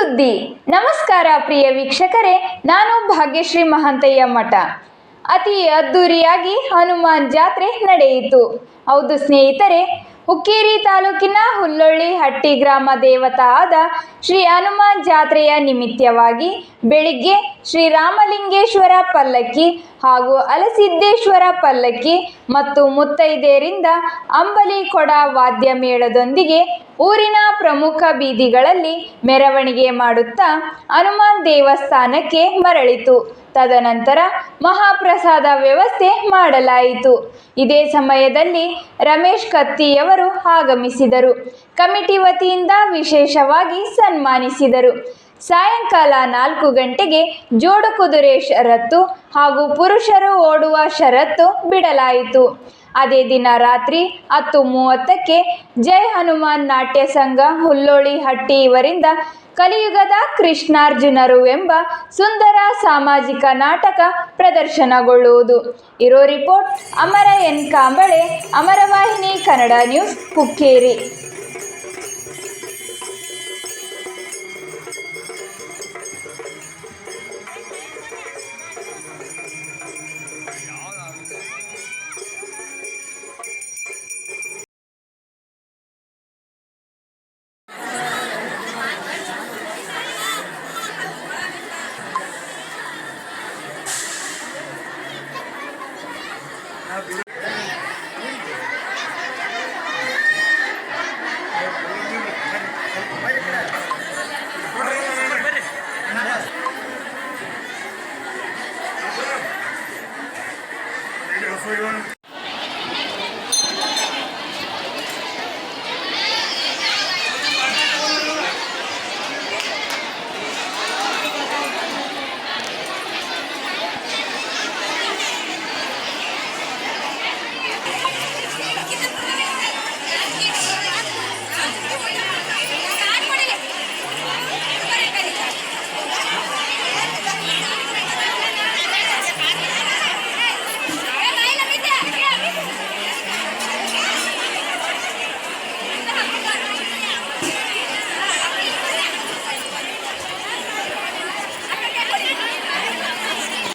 ಸುದ್ದಿ. ನಮಸ್ಕಾರ ಪ್ರಿಯ ವೀಕ್ಷಕರೇ, ನಾನು ಭಾಗ್ಯಶ್ರೀ ಮಹಾಂತಯ್ಯ ಮಠ. ಅತಿ ಅದ್ದೂರಿಯಾಗಿ ಹನುಮಾನ್ ಜಾತ್ರೆ ನಡೆಯಿತು. ಹೌದು ಸ್ನೇಹಿತರೆ, ಹುಕ್ಕೇರಿ ತಾಲೂಕಿನ ಹುಲ್ಲೊಳ್ಳಿ ಹಟ್ಟಿ ಗ್ರಾಮ ದೇವತಾ ಆದ ಶ್ರೀ ಹನುಮಾನ್ ಜಾತ್ರೆಯ ನಿಮಿತ್ತವಾಗಿ ಬೆಳಿಗ್ಗೆ ಶ್ರೀರಾಮಲಿಂಗೇಶ್ವರ ಪಲ್ಲಕ್ಕಿ ಹಾಗೂ ಅಲಸಿದ್ದೇಶ್ವರ ಪಲ್ಲಕ್ಕಿ ಮತ್ತು ಮುತ್ತೈದೆಯರಿಂದ ಅಂಬಲಿ ಕೊಡ ವಾದ್ಯ ಮೇಳದೊಂದಿಗೆ ಊರಿನ ಪ್ರಮುಖ ಬೀದಿಗಳಲ್ಲಿ ಮೆರವಣಿಗೆ ಮಾಡುತ್ತಾ ಹನುಮಾನ್ ದೇವಸ್ಥಾನಕ್ಕೆ ಮರಳಿತು. ತದನಂತರ ಮಹಾಪ್ರಸಾದ ವ್ಯವಸ್ಥೆ ಮಾಡಲಾಯಿತು. ಇದೇ ಸಮಯದಲ್ಲಿ ರಮೇಶ್ ಕತ್ತಿಯವರು ಆಗಮಿಸಿದರು. ಕಮಿಟಿ ವತಿಯಿಂದ ವಿಶೇಷವಾಗಿ ಸನ್ಮಾನಿಸಿದರು. ಸಾಯಂಕಾಲ 4 ಗಂಟೆಗೆ ಜೋಡು ಕುದುರೆ ಷರತ್ತು ಹಾಗೂ ಪುರುಷರು ಓಡುವ ಷರತ್ತು ಬಿಡಲಾಯಿತು. ಅದೇ ದಿನ ರಾತ್ರಿ 10:30ಕ್ಕೆ ಜೈ ಹನುಮಾನ್ ನಾಟ್ಯ ಸಂಘ ಹುಲ್ಲೊಳ್ಳಿ ಹಟ್ಟಿ ಇವರಿಂದ ಕಲಿಯುಗದ ಕೃಷ್ಣಾರ್ಜುನರು ಎಂಬ ಸುಂದರ ಸಾಮಾಜಿಕ ನಾಟಕ ಪ್ರದರ್ಶನಗೊಳ್ಳುವುದು. ಇರೋ ರಿಪೋರ್ಟ್ ಅಮರ ಎನ್ ಕಾಂಬಳೆ, ಅಮರವಾಹಿನಿ ಕನ್ನಡ ನ್ಯೂಸ್, ಹುಕ್ಕೇರಿ.